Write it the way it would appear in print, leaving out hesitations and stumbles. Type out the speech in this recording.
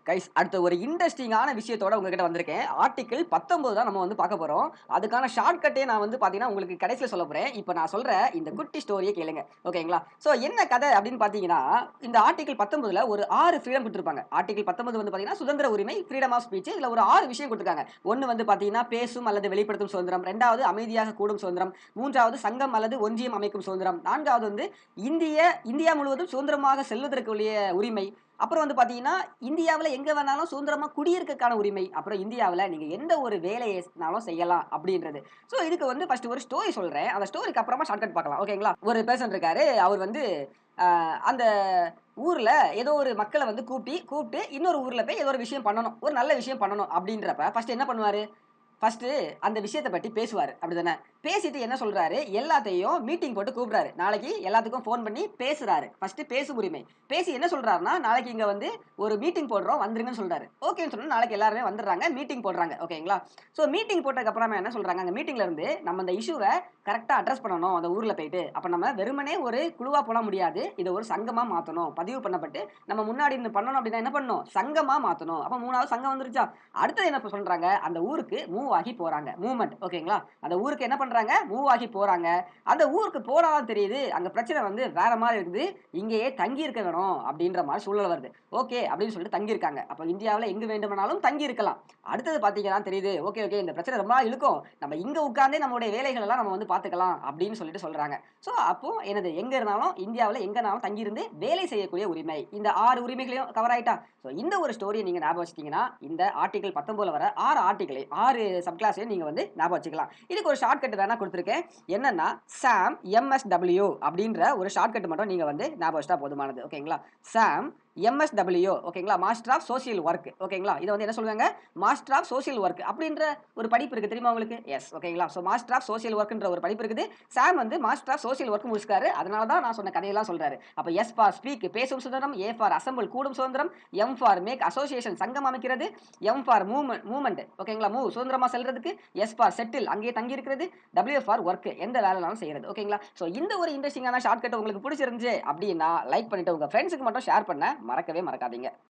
Guys அடுத்த ஒரு இன்ட்ரஸ்டிங்கான விஷயத்தோட உங்ககிட்ட வந்திருக்கேன். ஆர்டிக்கிள் 19 தான் நம்ம வந்து பார்க்க போறோம். அதுக்கான ஷார்ட்கட்டே நான் வந்து பார்த்தீங்கன்னா, உங்களுக்கு கடைசில சொல்லப் போறேன். இப்ப நான் சொல்ற இந்த குட்டி ஸ்டோரிய கேளுங்க. ஓகேங்களா? சோ என்ன கதை அப்படின்னு பார்த்தீங்கன்னா, இந்த ஆர்டிக்கிள் 19ல ஒரு 6 ஃப்ரீடம் குடுத்திருப்பாங்க. ஆர்டிக்கிள் 19 வந்து பார்த்தீங்கன்னா, சுதந்திர உரிமை, ஃப்ரீடம் ஆஃப் ஸ்பீச். இதுல ஒரு 6 விஷயம் குடுத்திருக்காங்க. 1 வந்து பார்த்தீங்கன்னா, பேசும் அல்லது வெளிப்படுத்தும் சுதந்திரம். 2வது அமைதியாக கூடும் சுதந்திரம். 3வது சங்கம் அல்லது ஒன்றியம் அமைக்கும் சுதந்திரம். 4வது வந்து இந்தியா முழுவதும் சுதந்திரமாக செல்வதற்கு உரிய உரிமை. அப்புறம் வந்து பார்த்தீங்கன்னா, இந்தியாவுல எங்க வேணாலும் சுதந்திரமா குடியிருக்கக்கான உரிமை. அப்புறம் இந்தியாவுல நீங்க எந்த ஒரு வேலையனாலும் செய்யலாம் அப்படின்றது. சோ இதுக்கு வந்து ஃபர்ஸ்ட் ஒரு ஸ்டோரி சொல்றேன். அந்த ஸ்டோரிக்கு அப்புறமா ஷார்ட்கட் பார்க்கலாம். ஓகேங்களா? ஒரு பெர்சன் இருக்காரு. அவர் வந்து அ அந்த ஊர்ல ஏதோ ஒரு மக்கள வந்து கூப்பிட்டு இன்னொரு ஊர்ல போய் ஏதோ ஒரு விஷயம் பண்ணணும். ஒரு நல்ல விஷயம் பண்ணணும் அப்படின்றப்ப ஃபர்ஸ்ட் என்ன பண்ணுவாரு? ஃபர்ஸ்ட்டு அந்த விஷயத்த பத்தி பேசுவாரு. அப்படிதானே? பேசிட்டு என்ன சொல்றாரு, எல்லாத்தையும் மீட்டிங் போட்டு கூப்பிடுறாரு. நாளைக்கு எல்லாத்துக்கும் ஃபோன் பண்ணி பேசுறாரு. ஃபர்ஸ்ட்டு பேசும் உரிமை. பேசி என்ன சொல்றாருன்னா, நாளைக்கு இங்க வந்து ஒரு மீட்டிங் போடுறோம் வந்துருங்கன்னு சொல்றாரு. ஓகேன்னு சொன்னோனே நாளைக்கு எல்லாருமே வந்துடுறாங்க. மீட்டிங் போடுறாங்க. ஓகேங்களா? ஸோ மீட்டிங் போட்டதுக்கு அப்புறமா என்ன சொல்றாங்க, அங்க மீட்டிங்ல இருந்து நம்ம அந்த இஷ்யூவ கரெக்ட்டா அட்ரஸ் பண்ணணும் அந்த ஊர்ல போயிட்டு. அப்ப நம்ம வெறுமனே ஒரு குழுவா போனா முடியாது. இத ஒரு சங்கமா மாத்தணும். பதிவு பண்ணப்பட்டு நம்ம முன்னாடி இருந்து பண்ணணும் அப்படின்னா என்ன பண்ணணும்? சங்கமா மாத்தணும். அப்ப 3வது சங்கம் வந்துருச்சா? அடுத்தது என்ன சொல்றாங்க, அந்த ஊருக்கு மூவ் ஆகி போறாங்க. மூவ்மெண்ட் ஓகேங்களா? அந்த ஊருக்கு என்ன பண்றாங்க? மூவ் ஆகி போறாங்க. அந்த ஊருக்கு போனா தான் தெரியுது, அங்க பிரச்சனை வந்து வேற மாரி இருக்குது. இங்கேயே தங்கி இருக்க வேணும் அப்படின்ற மாரி சூழல் வருது. ஓகே அப்படின்னு சொல்லிட்டு தங்கி இருக்காங்க. அப்ப இந்தியாவுல எங்கு வேண்டுமானாலும் தங்கி இருக்கலாம். அடுத்தது பார்த்தீங்கன்னா தெரியுது, ஓகே இந்த பிரச்சனை ரொம்ப நாள் இழுக்கும். நம்ம இங்க உட்கார்ந்தே நம்முடைய வேலைகள் எல்லாம் நம்ம வந்து பார்த்துக்கலாம் அப்படின்னு சொல்லிட்டு சொல்றாங்க. சோ அப்போ என்னது எங்க இருந்தாலும் இந்தியாவுல எங்கனாலும் தங்கி இருந்து வேலை செய்யக்கூடிய உரிமை. இந்த 6 உரிமைகளையும் கவர் ஆயிட்டா? சோ இந்த ஒரு ஸ்டோரிய நீங்க ஞாபகம் வச்சுட்டீங்கன்னா, இந்த ஆர்டிகிள் 19ல வர 6 6 சப் கிளாஸையும் நீங்க வந்து ஞாபகம் வச்சுக்கலாம். இதுக்கு ஒரு ஷார்ட்கட் வேணா குடுத்திருக்கேன். என்னன்னா, சாம் எம்எஸ்டபிள்யூ அப்படின்ற ஒரு ஷார்ட்கட் மட்டும் நீங்க வந்து ஞாபகம் வச்சுட்டா போதுமானது. ஓகேங்களா? சாம் எம்எஸ்டபிள்யூ ஓகேங்களா? மாஸ்டர் ஆஃப் சோசியல் வொர்க் ஓகேங்களா? இத வந்து என்ன சொல்லுவாங்க? மாஸ்டர் ஆஃப் சோசியல் வொர்க் அப்படின்ற ஒரு படிப்பு இருக்கு தெரியுமா உங்களுக்கு? எஸ் ஓகேங்களா? சோ மாஸ்டர் ஆஃப் சோசியல் வொர்க்ன்ற ஒரு படிப்பு இருக்குது. சாம் வந்து மாஸ்டர் ஆஃப் சோசியல் வொர்க் முடிச்சிருக்காரு. அதனால தான் நான் சொன்ன கதையெல்லாம் சொல்றாரு. அப்ப எஸ் ஃபார் ஸ்பீக் பேசும் சுதந்திரம், ஏ ஃபார் அசெம்பிள் கூடும் சுதந்திரம், எம் ஃபார் மேக் அசோசியேஷன் சங்கம் அமைக்கிறது, எம் ஃபார் மூவ்மெண்ட் ஓகேங்களா? மூவ் சுதந்திரமா செல்றதுக்கு, எஸ் ஃபார் செட்டில் அங்கேயே தங்கி இருக்கிறது, டபிள்யூ ஃபார் வொர்க் எந்த வேலைனாலும் செய்யறது. ஓகேங்களா? சோ இந்த ஒரு இன்ட்ரஸ்டிங்கான ஷார்ட்கட் உங்களுக்கு பிடிச்சிருந்துச்சு அப்படின்னா லைக் பண்ணிட்டு உங்க ஃப்ரெண்ட்ஸ்க்கு மட்டும் ஷேர் பண்ண மறக்கவே மறக்காதீங்க.